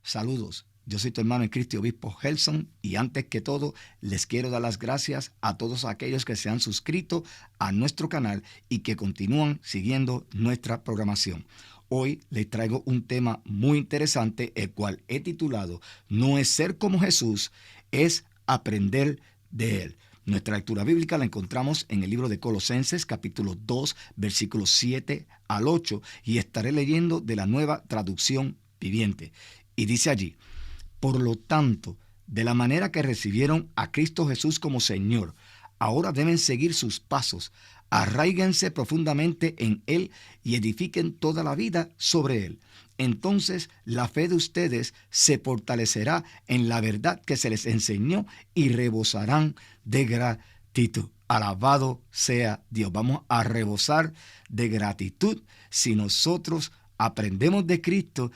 Saludos, yo soy tu hermano en Cristo, obispo Gelson, y antes que todo les quiero dar las gracias a todos aquellos que se han suscrito a nuestro canal y que continúan siguiendo nuestra programación. Hoy les traigo un tema muy interesante, el cual he titulado No es ser como Jesús, es aprender de Él. Nuestra lectura bíblica la encontramos en el libro de Colosenses, capítulo 2, versículos 7 al 8, y estaré leyendo de la Nueva Traducción Viviente. Y dice allí: por lo tanto, de la manera que recibieron a Cristo Jesús como Señor, ahora deben seguir sus pasos. Arráiganse profundamente en Él y edifiquen toda la vida sobre Él. Entonces la fe de ustedes se fortalecerá en la verdad que se les enseñó y rebosarán de gratitud. Alabado sea Dios. Vamos a rebosar de gratitud si nosotros aprendemos de Cristo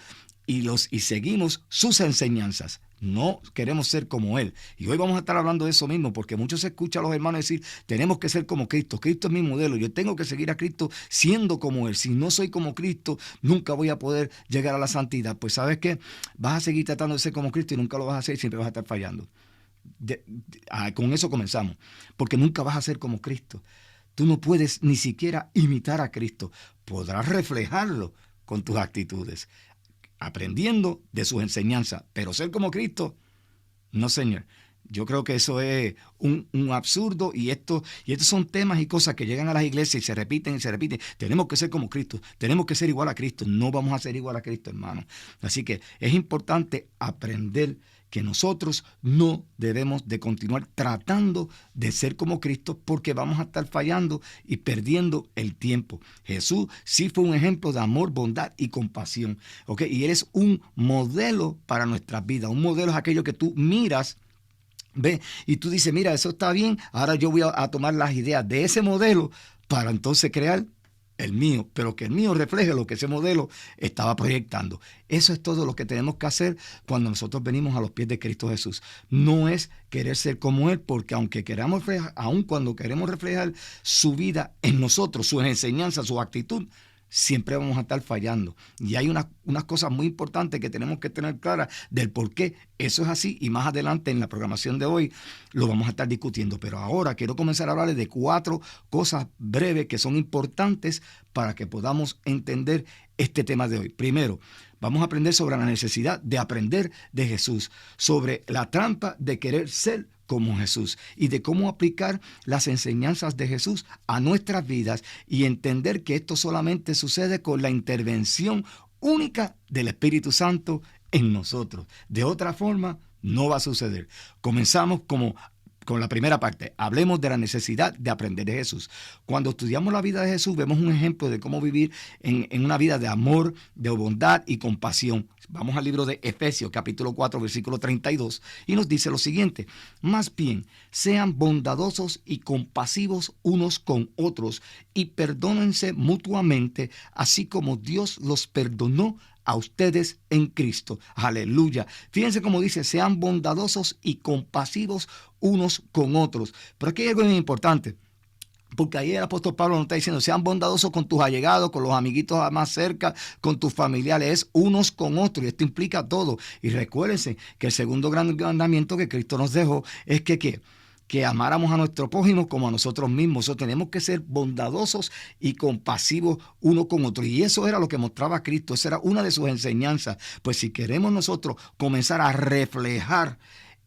y seguimos sus enseñanzas. No queremos ser como Él. Y hoy vamos a estar hablando de eso mismo, porque muchos se escuchan a los hermanos decir, tenemos que ser como Cristo. Cristo es mi modelo. Yo tengo que seguir a Cristo siendo como Él. Si no soy como Cristo, nunca voy a poder llegar a la santidad. Pues ¿sabes qué? Vas a seguir tratando de ser como Cristo y nunca lo vas a hacer y siempre vas a estar fallando. Con eso comenzamos. Porque nunca vas a ser como Cristo. Tú no puedes ni siquiera imitar a Cristo. Podrás reflejarlo con tus actitudes, aprendiendo de sus enseñanzas, pero ser como Cristo, no, señor. Yo creo que eso es un absurdo y estos son temas y cosas que llegan a las iglesias y se repiten y se repiten. Tenemos que ser como Cristo, tenemos que ser igual a Cristo. No vamos a ser igual a Cristo, hermano. Así que es importante aprender que nosotros no debemos de continuar tratando de ser como Cristo, porque vamos a estar fallando y perdiendo el tiempo. Jesús sí fue un ejemplo de amor, bondad y compasión, ¿ok? Y Él es un modelo para nuestras vidas. Un modelo es aquello que tú miras, ¿ve? Y tú dices, mira, eso está bien, ahora yo voy a tomar las ideas de ese modelo para entonces crear el mío, pero que el mío refleje lo que ese modelo estaba proyectando. Eso es todo lo que tenemos que hacer cuando nosotros venimos a los pies de Cristo Jesús. No es querer ser como Él, porque aunque queramos reflejar, aun cuando queremos reflejar su vida en nosotros, sus enseñanzas, su actitud, siempre vamos a estar fallando. Y hay unas cosas muy importantes que tenemos que tener claras del por qué eso es así, y más adelante en la programación de hoy lo vamos a estar discutiendo. Pero ahora quiero comenzar a hablarles de 4 cosas breves que son importantes para que podamos entender este tema de hoy. Primero, vamos a aprender sobre la necesidad de aprender de Jesús, sobre la trampa de querer ser como Jesús y de cómo aplicar las enseñanzas de Jesús a nuestras vidas y entender que esto solamente sucede con la intervención única del Espíritu Santo en nosotros. De otra forma, no va a suceder. Comenzamos con la primera parte. Hablemos de la necesidad de aprender de Jesús. Cuando estudiamos la vida de Jesús, vemos un ejemplo de cómo vivir en una vida de amor, de bondad y compasión. Vamos al libro de Efesios, capítulo 4, versículo 32, y nos dice lo siguiente: más bien, sean bondadosos y compasivos unos con otros, y perdónense mutuamente, así como Dios los perdonó a ustedes en Cristo. Aleluya. Fíjense cómo dice, sean bondadosos y compasivos unos con otros. Pero aquí hay algo muy importante, porque ahí el apóstol Pablo nos está diciendo, sean bondadosos con tus allegados, con los amiguitos más cerca, con tus familiares, es unos con otros, y esto implica todo. Y recuérdense que el segundo gran mandamiento que Cristo nos dejó es que amáramos a nuestro prójimo como a nosotros mismos. Eso tenemos que ser bondadosos y compasivos uno con otro. Y eso era lo que mostraba Cristo. Esa era una de sus enseñanzas. Pues si queremos nosotros comenzar a reflejar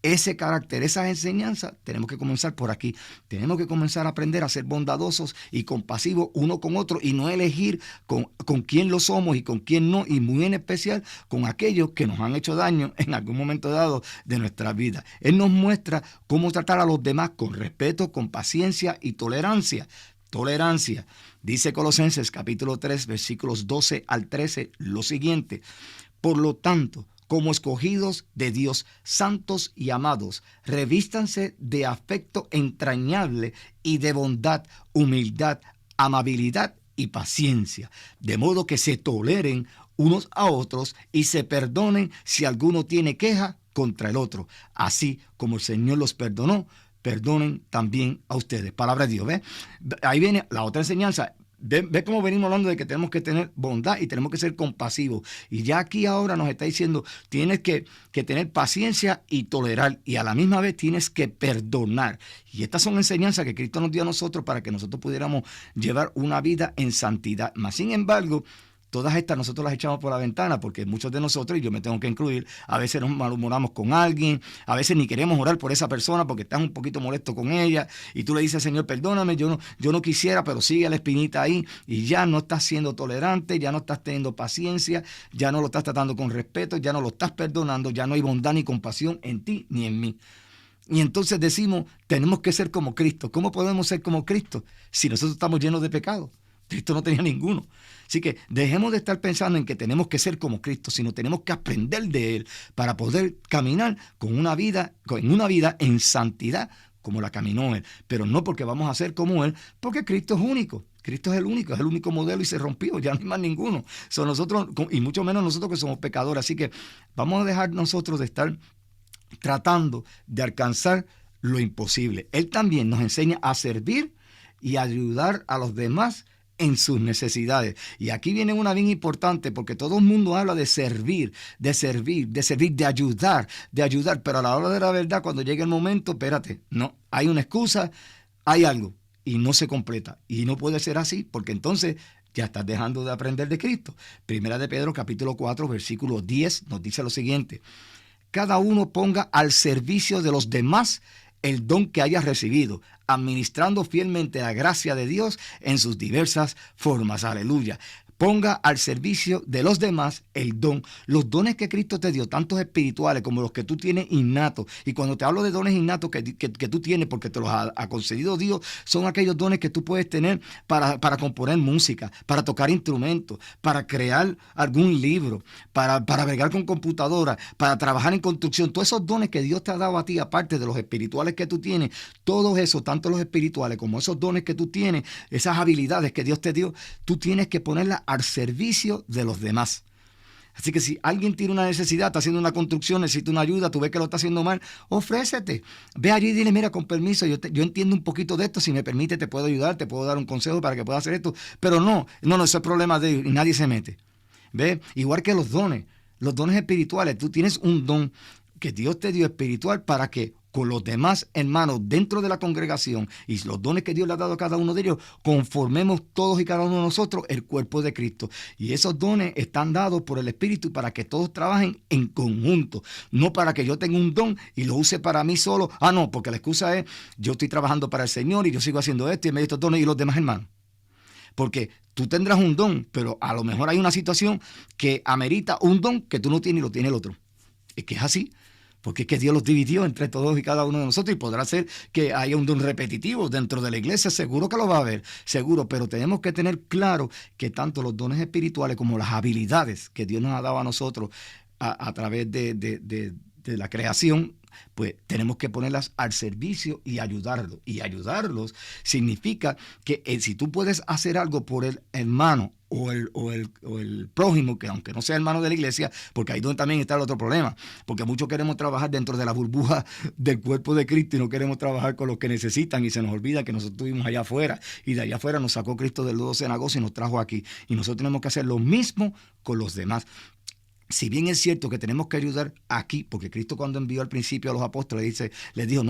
ese carácter, esas enseñanzas, tenemos que comenzar por aquí. Tenemos que comenzar a aprender a ser bondadosos y compasivos uno con otro y no elegir con quién lo somos y con quién no, y muy en especial con aquellos que nos han hecho daño en algún momento dado de nuestra vida. Él nos muestra cómo tratar a los demás con respeto, con paciencia y tolerancia. Tolerancia. Dice Colosenses capítulo 3, versículos 12 al 13, lo siguiente: por lo tanto, como escogidos de Dios, santos y amados, revístanse de afecto entrañable y de bondad, humildad, amabilidad y paciencia, de modo que se toleren unos a otros y se perdonen si alguno tiene queja contra el otro. Así como el Señor los perdonó, perdonen también a ustedes. Palabra de Dios, ¿ves? Ahí viene la otra enseñanza. Ve cómo venimos hablando de que tenemos que tener bondad y tenemos que ser compasivos. Y ya aquí ahora nos está diciendo, tienes que tener paciencia y tolerar. Y a la misma vez tienes que perdonar. Y estas son enseñanzas que Cristo nos dio a nosotros para que nosotros pudiéramos llevar una vida en santidad. Mas, sin embargo, todas estas nosotros las echamos por la ventana porque muchos de nosotros, y yo me tengo que incluir, a veces nos malhumoramos con alguien, a veces ni queremos orar por esa persona porque estás un poquito molesto con ella y tú le dices, Señor, perdóname, yo no quisiera, pero sigue la espinita ahí y ya no estás siendo tolerante, ya no estás teniendo paciencia, ya no lo estás tratando con respeto, ya no lo estás perdonando, ya no hay bondad ni compasión en ti ni en mí. Y entonces decimos, tenemos que ser como Cristo. ¿Cómo podemos ser como Cristo si nosotros estamos llenos de pecado? Cristo no tenía ninguno. Así que dejemos de estar pensando en que tenemos que ser como Cristo, sino tenemos que aprender de Él para poder caminar en una vida en santidad como la caminó Él. Pero no porque vamos a ser como Él, porque Cristo es único. Cristo es el único modelo y se rompió, ya no hay más ninguno. Son nosotros, y mucho menos nosotros que somos pecadores. Así que vamos a dejar nosotros de estar tratando de alcanzar lo imposible. Él también nos enseña a servir y ayudar a los demás en sus necesidades. Y aquí viene una bien importante porque todo el mundo habla de servir, de ayudar, pero a la hora de la verdad, cuando llega el momento, espérate, no, hay una excusa, hay algo y no se completa. Y no puede ser así porque entonces ya estás dejando de aprender de Cristo. Primera de Pedro, capítulo 4, versículo 10, nos dice lo siguiente: cada uno ponga al servicio de los demás el don que hayas recibido, administrando fielmente la gracia de Dios en sus diversas formas. Aleluya. Ponga al servicio de los demás el don. Los dones que Cristo te dio, tantos espirituales como los que tú tienes innatos. Y cuando te hablo de dones innatos que tú tienes porque te los ha concedido Dios, son aquellos dones que tú puedes tener para componer música, para tocar instrumentos, para crear algún libro, para bregar con computadora, para trabajar en construcción. Todos esos dones que Dios te ha dado a ti, aparte de los espirituales que tú tienes, todos esos, tanto los espirituales como esos dones que tú tienes, esas habilidades que Dios te dio, tú tienes que ponerlas al servicio de los demás. Así que si alguien tiene una necesidad, está haciendo una construcción, necesita una ayuda, tú ves que lo está haciendo mal, ofrécete. Ve allí y dile, mira, con permiso, yo entiendo un poquito de esto, si me permite te puedo ayudar, te puedo dar un consejo para que puedas hacer esto. Pero no, eso es problema de ellos y nadie se mete. ¿Ve? Igual que los dones espirituales, tú tienes un don que Dios te dio espiritual para que con los demás hermanos dentro de la congregación y los dones que Dios le ha dado a cada uno de ellos, conformemos todos y cada uno de nosotros el cuerpo de Cristo. Y esos dones están dados por el Espíritu para que todos trabajen en conjunto, no para que yo tenga un don y lo use para mí solo. No, porque la excusa es, yo estoy trabajando para el Señor y yo sigo haciendo esto y me doy estos dones y los demás hermanos. Porque tú tendrás un don, pero a lo mejor hay una situación que amerita un don que tú no tienes y lo tiene el otro. Es que es así. Porque es que Dios los dividió entre todos y cada uno de nosotros y podrá ser que haya un don repetitivo dentro de la iglesia, seguro que lo va a haber, seguro, pero tenemos que tener claro que tanto los dones espirituales como las habilidades que Dios nos ha dado a nosotros a través de la creación, pues tenemos que ponerlas al servicio y ayudarlos. Y ayudarlos significa que si tú puedes hacer algo por el hermano o el prójimo, que aunque no sea hermano de la iglesia, porque ahí donde también está el otro problema, porque muchos queremos trabajar dentro de la burbuja del cuerpo de Cristo y no queremos trabajar con los que necesitan y se nos olvida que nosotros estuvimos allá afuera y de allá afuera nos sacó Cristo del lodo cenagoso y nos trajo aquí. Y nosotros tenemos que hacer lo mismo con los demás. Si bien es cierto que tenemos que ayudar aquí, porque Cristo cuando envió al principio a los apóstoles, les dijo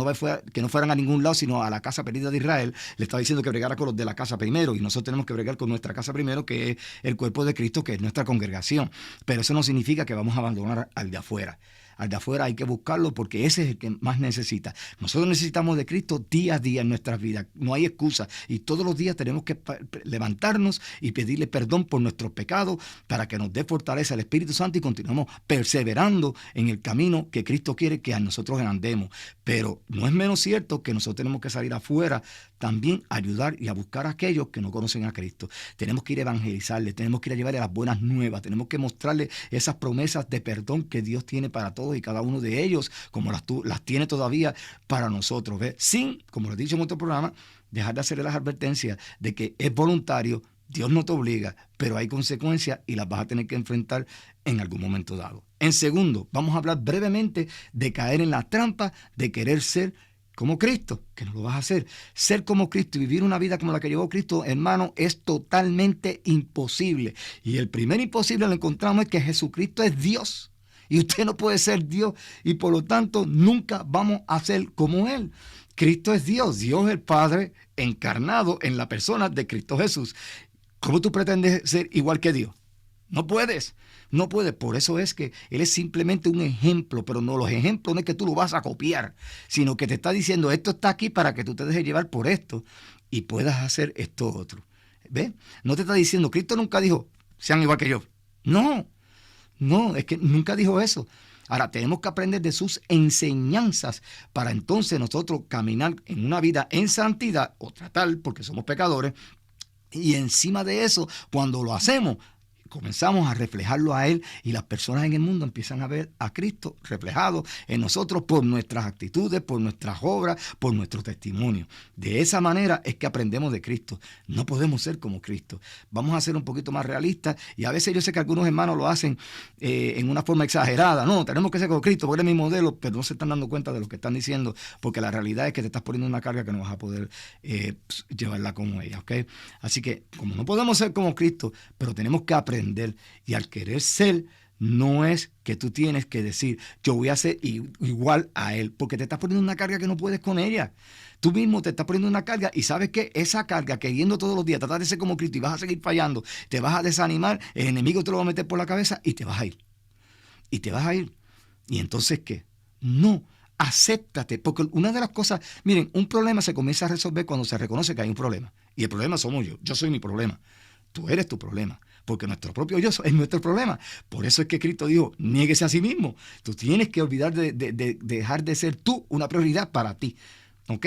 que no fueran a ningún lado, sino a la casa perdida de Israel, le estaba diciendo que bregara con los de la casa primero, y nosotros tenemos que bregar con nuestra casa primero, que es el cuerpo de Cristo, que es nuestra congregación. Pero eso no significa que vamos a abandonar al de afuera. Al de afuera hay que buscarlo porque ese es el que más necesita. Nosotros necesitamos de Cristo día a día en nuestras vidas. No hay excusa. Y todos los días tenemos que levantarnos y pedirle perdón por nuestros pecados para que nos dé fortaleza el Espíritu Santo y continuemos perseverando en el camino que Cristo quiere que a nosotros andemos. Pero no es menos cierto que nosotros tenemos que salir afuera también a ayudar y a buscar a aquellos que no conocen a Cristo. Tenemos que ir a evangelizarles, tenemos que ir a llevarles las buenas nuevas, tenemos que mostrarles esas promesas de perdón que Dios tiene para todos y cada uno de ellos, como las tiene todavía para nosotros. ¿Ves? Sin, como lo he dicho en otro programa, dejar de hacer las advertencias de que es voluntario, Dios no te obliga, pero hay consecuencias y las vas a tener que enfrentar en algún momento dado. En segundo, vamos a hablar brevemente de caer en la trampa de querer ser como Cristo, que no lo vas a hacer. Ser como Cristo y vivir una vida como la que llevó Cristo, hermano, es totalmente imposible. Y el primer imposible lo encontramos es que Jesucristo es Dios. Y usted no puede ser Dios y por lo tanto nunca vamos a ser como Él. Cristo es Dios, Dios el Padre encarnado en la persona de Cristo Jesús. ¿Cómo tú pretendes ser igual que Dios? No puedes, no puedes. Por eso es que Él es simplemente un ejemplo, pero no, los ejemplos no es que tú lo vas a copiar, sino que te está diciendo, esto está aquí para que tú te dejes llevar por esto y puedas hacer esto otro. ¿Ves? No te está diciendo, Cristo nunca dijo, sean igual que yo. No, no, es que nunca dijo eso. Ahora, tenemos que aprender de sus enseñanzas para entonces nosotros caminar en una vida en santidad o tratar, porque somos pecadores, y encima de eso, cuando lo hacemos, comenzamos a reflejarlo a Él y las personas en el mundo empiezan a ver a Cristo reflejado en nosotros por nuestras actitudes, por nuestras obras, por nuestro testimonio. De esa manera es que aprendemos de Cristo. No podemos ser como Cristo. Vamos a ser un poquito más realistas y a veces yo sé que algunos hermanos lo hacen en una forma exagerada. No, tenemos que ser como Cristo porque Él es mi modelo, pero no se están dando cuenta de lo que están diciendo porque la realidad es que te estás poniendo una carga que no vas a poder llevarla como ella, ¿ok? Así que como no podemos ser como Cristo, pero tenemos que aprender. Y al querer ser, no es que tú tienes que decir, yo voy a ser igual a Él, porque te estás poniendo una carga que no puedes con ella. Tú mismo te estás poniendo una carga y sabes que esa carga, queriendo todos los días tratar de ser como Cristo y vas a seguir fallando, te vas a desanimar, el enemigo te lo va a meter por la cabeza y te vas a ir. Y te vas a ir. ¿Y entonces qué? No. Acéptate, porque una de las cosas, miren, un problema se comienza a resolver cuando se reconoce que hay un problema. Y el problema somos yo soy mi problema. Tú eres tu problema, porque nuestro propio yo es nuestro problema. Por eso es que Cristo dijo, niéguese a sí mismo. Tú tienes que olvidar de dejar de ser tú una prioridad para ti. ¿Ok?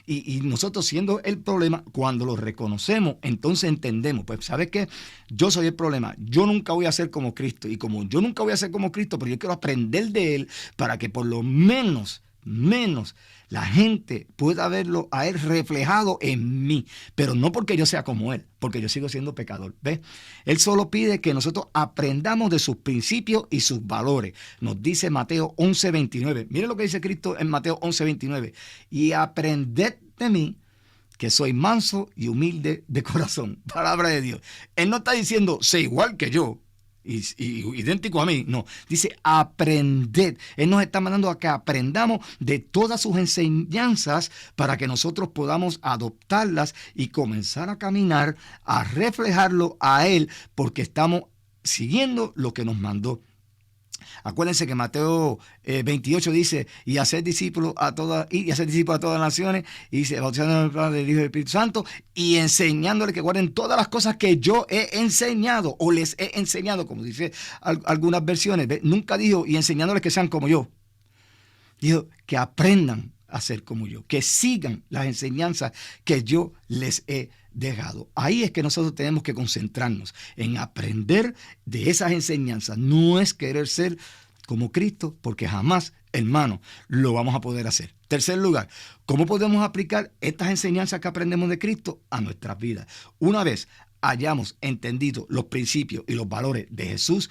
Y nosotros siendo el problema, cuando lo reconocemos, entonces entendemos, pues ¿sabes qué? Yo soy el problema, yo nunca voy a ser como Cristo, y como yo nunca voy a ser como Cristo, pero yo quiero aprender de Él para que por lo menos la gente pueda verlo a Él reflejado en mí, pero no porque yo sea como Él, porque yo sigo siendo pecador. ¿Ves? Él solo pide que nosotros aprendamos de sus principios y sus valores. Nos dice Mateo 11:29. Miren lo que dice Cristo en Mateo 11:29. Y aprended de mí, que soy manso y humilde de corazón. Palabra de Dios. Él no está diciendo, sé igual que yo, y idéntico a mí, no, dice aprended. Él nos está mandando a que aprendamos de todas sus enseñanzas para que nosotros podamos adoptarlas y comenzar a caminar, a reflejarlo a Él, porque estamos siguiendo lo que nos mandó. Acuérdense que Mateo 28 dice, y hacer discípulos a todas las naciones, y dice, bautizando en el Padre, del Hijo y del Espíritu Santo, y enseñándoles que guarden todas las cosas que yo he enseñado, o les he enseñado, como dice algunas versiones. ¿Ves? Nunca dijo, y enseñándoles que sean como yo. Dijo, que aprendan a ser como yo, que sigan las enseñanzas que yo les he dejado. Ahí es que nosotros tenemos que concentrarnos en aprender de esas enseñanzas. No es querer ser como Cristo, porque jamás, hermano, lo vamos a poder hacer. Tercer lugar, ¿cómo podemos aplicar estas enseñanzas que aprendemos de Cristo a nuestras vidas? Una vez hayamos entendido los principios y los valores de Jesús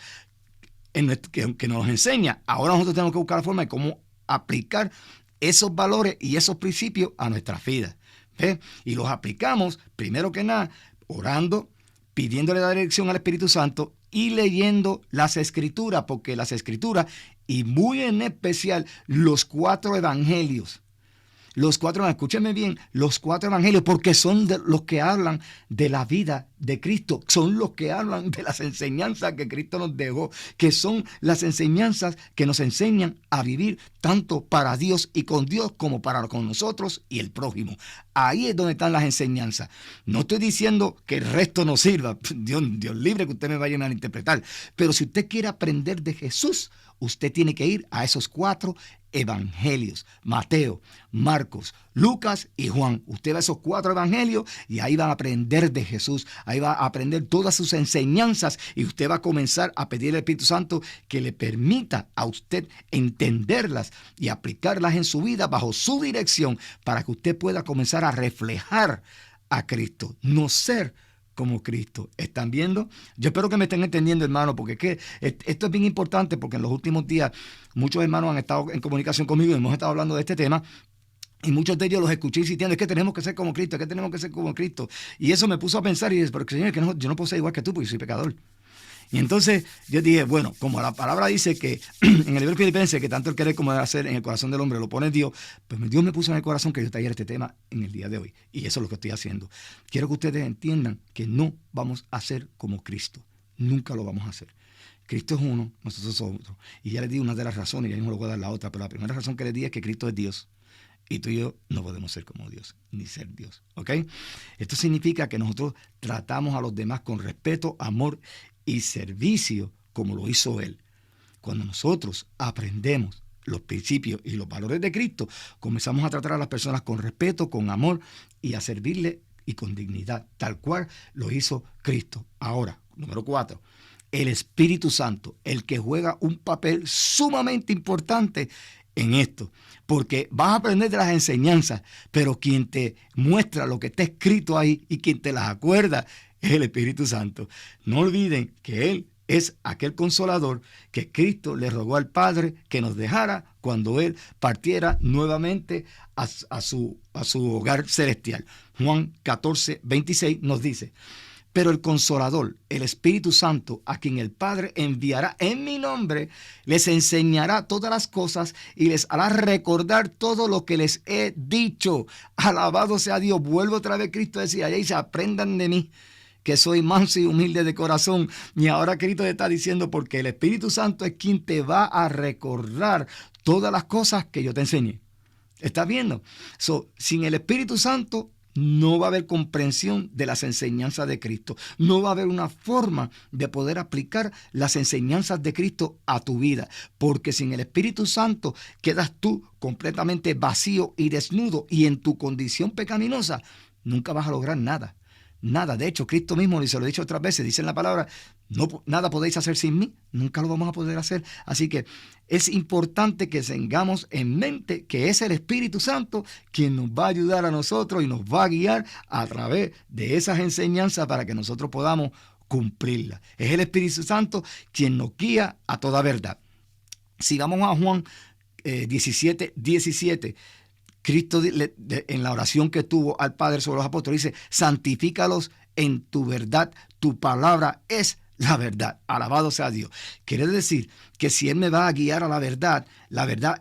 que nos enseña, ahora nosotros tenemos que buscar la forma de cómo aplicar esos valores y esos principios a nuestras vidas. ¿Ves? Y los aplicamos, primero que nada, orando, pidiéndole la dirección al Espíritu Santo y leyendo las Escrituras, porque las Escrituras, y muy en especial los 4 evangelios, escúchenme bien, los 4 evangelios, porque son los que hablan de la vida de Cristo, son los que hablan de las enseñanzas que Cristo nos dejó, que son las enseñanzas que nos enseñan a vivir tanto para Dios y con Dios como para con nosotros y el prójimo. Ahí es donde están las enseñanzas. No estoy diciendo que el resto no sirva, Dios libre que usted me vaya a malinterpretar, pero si usted quiere aprender de Jesús, usted tiene que ir a esos 4 evangelios: Mateo, Marcos, Lucas y Juan. Usted va a esos 4 evangelios y ahí va a aprender de Jesús, ahí va a aprender todas sus enseñanzas y usted va a comenzar a pedir al Espíritu Santo que le permita a usted entenderlas y aplicarlas en su vida bajo su dirección para que usted pueda comenzar a reflejar a Cristo, no ser como Cristo. ¿Están viendo? Yo espero que me estén entendiendo, hermano, porque es que esto es bien importante, porque en los últimos días muchos hermanos han estado en comunicación conmigo y hemos estado hablando de este tema. Y muchos de ellos los escuché insistiendo, es que tenemos que ser como Cristo, es que tenemos que ser como Cristo. Y eso me puso a pensar y dije, pero Señor, que no, yo no puedo ser igual que tú porque yo soy pecador. Y entonces yo dije, bueno, como la palabra dice que en el libro de Filipenses, que tanto el querer como el hacer en el corazón del hombre lo pone Dios, pues Dios me puso en el corazón que yo traiga este tema en el día de hoy. Y eso es lo que estoy haciendo. Quiero que ustedes entiendan que no vamos a ser como Cristo. Nunca lo vamos a hacer. Cristo es uno, nosotros somos otro. Y ya les di una de las razones, y ya mismo les voy a dar la otra, pero la primera razón que les di es que Cristo es Dios. Y tú y yo no podemos ser como Dios, ni ser Dios, ¿ok? Esto significa que nosotros tratamos a los demás con respeto, amor y servicio, como lo hizo Él. Cuando nosotros aprendemos los principios y los valores de Cristo, comenzamos a tratar a las personas con respeto, con amor y a servirle y con dignidad, tal cual lo hizo Cristo. Ahora, número 4, el Espíritu Santo, el que juega un papel sumamente importante en esto, porque vas a aprender de las enseñanzas, pero quien te muestra lo que está escrito ahí y quien te las acuerda es el Espíritu Santo. No olviden que Él es aquel consolador que Cristo le rogó al Padre que nos dejara cuando Él partiera nuevamente a su hogar celestial. Juan 14:26 nos dice: pero el Consolador, el Espíritu Santo, a quien el Padre enviará en mi nombre, les enseñará todas las cosas y les hará recordar todo lo que les he dicho. Alabado sea Dios. Vuelvo otra vez, Cristo decía, y se aprendan de mí, que soy manso y humilde de corazón. Y ahora Cristo está diciendo, porque el Espíritu Santo es quien te va a recordar todas las cosas que yo te enseñé. ¿Estás viendo? Sin el Espíritu Santo no va a haber comprensión de las enseñanzas de Cristo. No va a haber una forma de poder aplicar las enseñanzas de Cristo a tu vida. Porque sin el Espíritu Santo quedas tú completamente vacío y desnudo. Y en tu condición pecaminosa nunca vas a lograr nada. Nada. De hecho, Cristo mismo, y se lo he dicho otras veces, dice en la palabra, nada podéis hacer sin mí. Nunca lo vamos a poder hacer. Así que es importante que tengamos en mente que es el Espíritu Santo quien nos va a ayudar a nosotros y nos va a guiar a través de esas enseñanzas para que nosotros podamos cumplirlas. Es el Espíritu Santo quien nos guía a toda verdad. Si vamos a Juan 17:17, Cristo en la oración que tuvo al Padre sobre los apóstoles dice: santifícalos en tu verdad, tu palabra es la verdad. Alabado sea Dios. Quiere decir que si Él me va a guiar a la verdad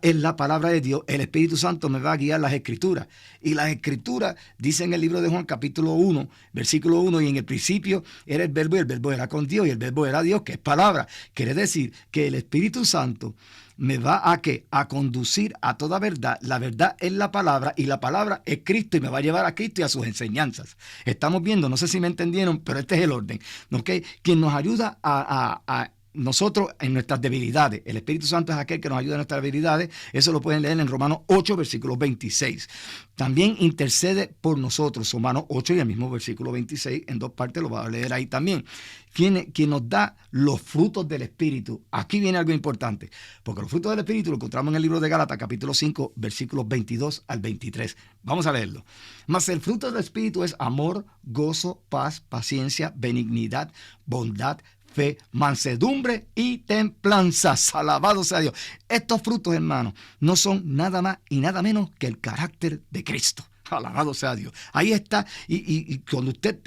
es la palabra de Dios. El Espíritu Santo me va a guiar las Escrituras. Y las Escrituras dicen en el libro de Juan capítulo 1, versículo 1, y en el principio era el verbo y el verbo era con Dios y el verbo era Dios, que es palabra. Quiere decir que el Espíritu Santo me va a ¿qué? A conducir a toda verdad. La verdad es la palabra y la palabra es Cristo y me va a llevar a Cristo y a sus enseñanzas. Estamos viendo, no sé si me entendieron, pero este es el orden, ¿ok? Quien nos ayuda a nosotros en nuestras debilidades. El Espíritu Santo es aquel que nos ayuda en nuestras debilidades. Eso lo pueden leer en Romanos 8, versículo 26. También intercede por nosotros. Romanos 8 y el mismo versículo 26, en dos partes lo va a leer ahí también. Quien nos da los frutos del Espíritu. Aquí viene algo importante, porque los frutos del Espíritu lo encontramos en el libro de Gálatas, capítulo 5, versículos 22 al 23. Vamos a leerlo. Mas el fruto del Espíritu es amor, gozo, paz, paciencia, benignidad, bondad, fe, mansedumbre y templanza. Alabado sea Dios. Estos frutos, hermanos, no son nada más y nada menos que el carácter de Cristo. Alabado sea Dios. Ahí está. Y cuando usted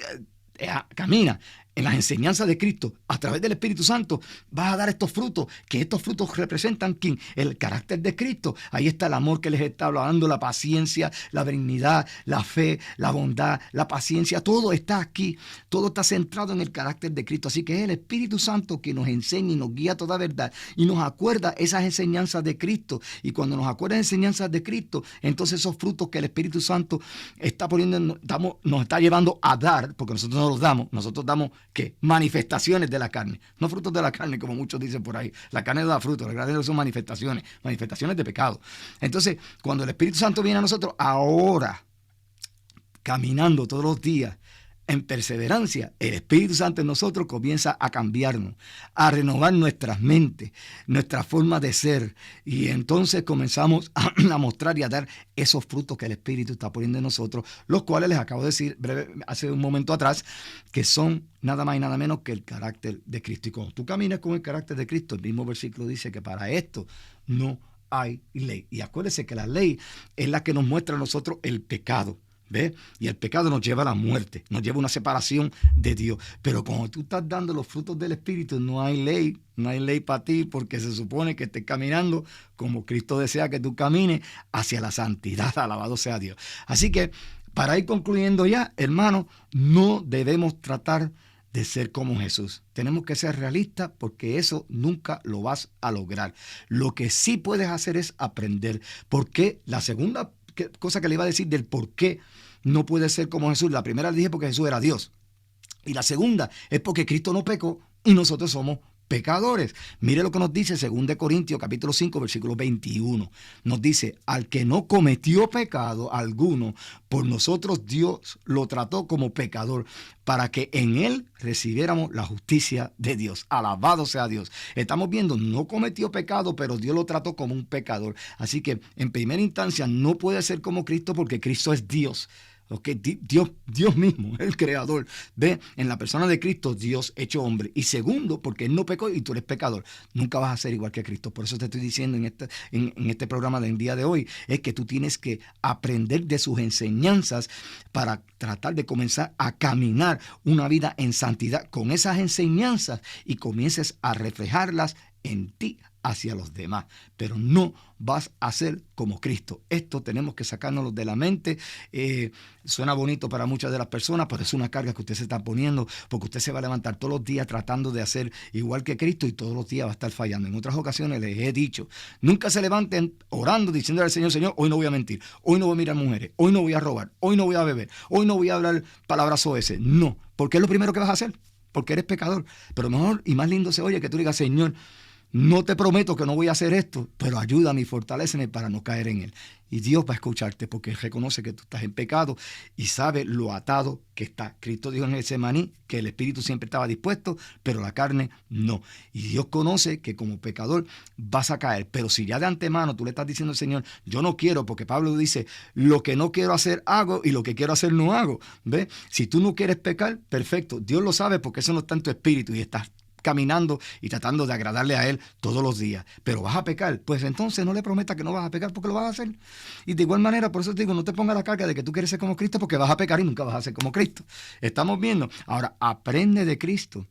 camina en las enseñanzas de Cristo a través del Espíritu Santo, vas a dar estos frutos, que estos frutos representan ¿quién? El carácter de Cristo. Ahí está el amor que les está hablando, la paciencia, la benignidad, la fe, la bondad, la paciencia, todo está aquí, todo está centrado en el carácter de Cristo. Así que es el Espíritu Santo que nos enseña y nos guía a toda verdad y nos acuerda esas enseñanzas de Cristo. Y cuando nos acuerda enseñanzas de Cristo, entonces esos frutos que el Espíritu Santo está poniendo, nos está llevando a dar, porque nosotros no los damos, nosotros damos ¿qué? Manifestaciones de la carne, no frutos de la carne como muchos dicen por ahí. La carne no da frutos, la carne son manifestaciones de pecado. Entonces, cuando el Espíritu Santo viene a nosotros, ahora, caminando todos los días en perseverancia, el Espíritu Santo en nosotros comienza a cambiarnos, a renovar nuestras mentes, nuestra forma de ser. Y entonces comenzamos a mostrar y a dar esos frutos que el Espíritu está poniendo en nosotros, los cuales les acabo de decir hace un momento atrás, que son nada más y nada menos que el carácter de Cristo. Y cuando tú caminas con el carácter de Cristo, el mismo versículo dice que para esto no hay ley. Y acuérdense que la ley es la que nos muestra a nosotros el pecado. ¿Ves? Y el pecado nos lleva a la muerte, nos lleva a una separación de Dios. Pero cuando tú estás dando los frutos del Espíritu, no hay ley para ti, porque se supone que estés caminando como Cristo desea que tú camines hacia la santidad. Alabado sea Dios. Así que, para ir concluyendo ya, hermano, no debemos tratar de ser como Jesús. Tenemos que ser realistas porque eso nunca lo vas a lograr. Lo que sí puedes hacer es aprender. Porque la segunda cosa que le iba a decir del por qué no puede ser como Jesús. La primera le dije porque Jesús era Dios. Y la segunda es porque Cristo no pecó y nosotros somos pecadores. Mire lo que nos dice 2 Corintios capítulo 5 versículo 21. Nos dice, al que no cometió pecado alguno, por nosotros Dios lo trató como pecador, para que en él recibiéramos la justicia de Dios. Alabado sea Dios. Estamos viendo, no cometió pecado, pero Dios lo trató como un pecador. Así que en primera instancia no puede ser como Cristo porque Cristo es Dios. Okay, Dios mismo, el creador, ve en la persona de Cristo, Dios hecho hombre. Y segundo, porque Él no pecó y tú eres pecador. Nunca vas a ser igual que Cristo. Por eso te estoy diciendo en este programa del día de hoy, es que tú tienes que aprender de sus enseñanzas para tratar de comenzar a caminar una vida en santidad con esas enseñanzas y comiences a reflejarlas en ti hacia los demás, pero no vas a ser como Cristo. Esto tenemos que sacárnoslo de la mente. Suena bonito para muchas de las personas, pero es una carga que usted se está poniendo, porque usted se va a levantar todos los días tratando de hacer igual que Cristo y todos los días va a estar fallando. En otras ocasiones les he dicho, nunca se levanten orando, diciéndole al Señor, Señor, hoy no voy a mentir, hoy no voy a mirar mujeres, hoy no voy a robar, hoy no voy a beber, hoy no voy a hablar palabras soeces. No, porque es lo primero que vas a hacer, porque eres pecador. Pero mejor y más lindo se oye que tú digas, Señor, no te prometo que no voy a hacer esto, pero ayúdame y fortaléceme para no caer en él. Y Dios va a escucharte porque Él reconoce que tú estás en pecado y sabe lo atado que está. Cristo dijo en Getsemaní que el espíritu siempre estaba dispuesto, pero la carne no. Y Dios conoce que como pecador vas a caer. Pero si ya de antemano tú le estás diciendo al Señor, yo no quiero, porque Pablo dice, lo que no quiero hacer hago y lo que quiero hacer no hago. ¿Ves? Si tú no quieres pecar, perfecto. Dios lo sabe porque eso no está en tu espíritu y estás caminando y tratando de agradarle a Él todos los días, pero vas a pecar, pues entonces no le prometas que no vas a pecar porque lo vas a hacer. Y de igual manera, por eso te digo, no te pongas la carga de que tú quieres ser como Cristo porque vas a pecar y nunca vas a ser como Cristo. Estamos viendo. Ahora, aprende de Cristo,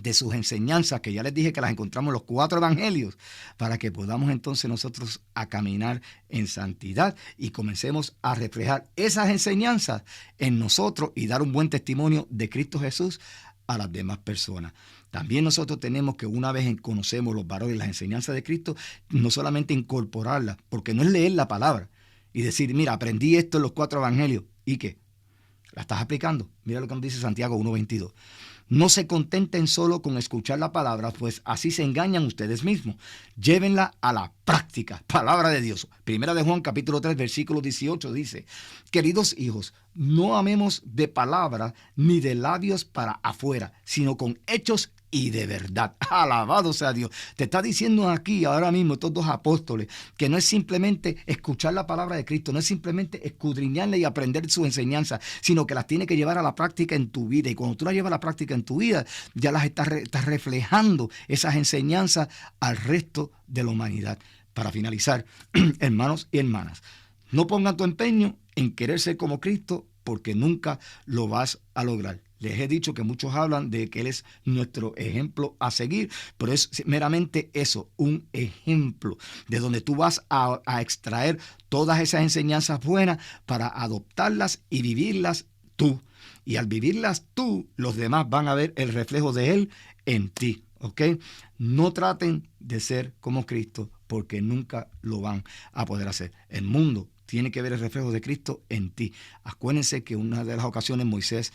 de sus enseñanzas, que ya les dije que las encontramos en los 4 evangelios, para que podamos entonces nosotros a caminar en santidad y comencemos a reflejar esas enseñanzas en nosotros y dar un buen testimonio de Cristo Jesús a las demás personas. También nosotros tenemos que, una vez conocemos los valores y las enseñanzas de Cristo, no solamente incorporarlas, porque no es leer la palabra y decir, mira, aprendí esto en los 4 evangelios, ¿y qué? ¿La estás aplicando? Mira lo que nos dice Santiago 1:22. No se contenten solo con escuchar la palabra, pues así se engañan ustedes mismos. Llévenla a la práctica. Palabra de Dios. Primera de Juan, capítulo 3, versículo 18 dice, queridos hijos, no amemos de palabra ni de labios para afuera, sino con hechos y de verdad. Alabado sea Dios. Te está diciendo aquí, ahora mismo, estos 2 apóstoles, que no es simplemente escuchar la palabra de Cristo, no es simplemente escudriñarle y aprender su enseñanza, sino que las tiene que llevar a la práctica en tu vida. Y cuando tú las llevas a la práctica en tu vida, ya las estás reflejando esas enseñanzas al resto de la humanidad. Para finalizar, hermanos y hermanas, no pongan tu empeño en querer ser como Cristo, porque nunca lo vas a lograr. Les he dicho que muchos hablan de que Él es nuestro ejemplo a seguir, pero es meramente eso, un ejemplo de donde tú vas a extraer todas esas enseñanzas buenas para adoptarlas y vivirlas tú. Y al vivirlas tú, los demás van a ver el reflejo de Él en ti. ¿Ok? No traten de ser como Cristo porque nunca lo van a poder hacer. El mundo tiene que ver el reflejo de Cristo en ti. Acuérdense que una de las ocasiones Moisés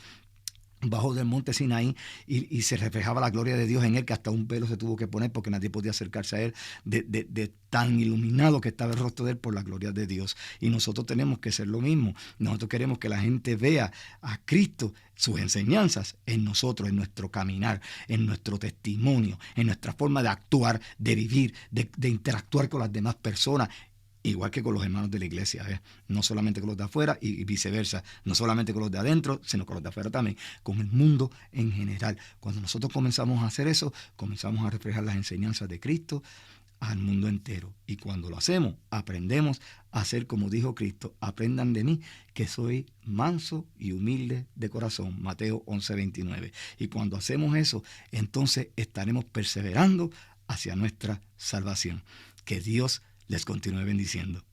bajó del monte Sinaí y se reflejaba la gloria de Dios en él, que hasta un velo se tuvo que poner porque nadie podía acercarse a él, de tan iluminado que estaba el rostro de él por la gloria de Dios. Y nosotros tenemos que ser lo mismo. Nosotros queremos que la gente vea a Cristo, sus enseñanzas en nosotros, en nuestro caminar, en nuestro testimonio, en nuestra forma de actuar, de vivir, de interactuar con las demás personas. Igual que con los hermanos de la iglesia, no solamente con los de afuera y viceversa, no solamente con los de adentro, sino con los de afuera también, con el mundo en general. Cuando nosotros comenzamos a hacer eso, comenzamos a reflejar las enseñanzas de Cristo al mundo entero. Y cuando lo hacemos, aprendemos a hacer como dijo Cristo: aprendan de mí, que soy manso y humilde de corazón. Mateo 11:29. Y cuando hacemos eso, entonces estaremos perseverando hacia nuestra salvación. Que Dios les continúe bendiciendo.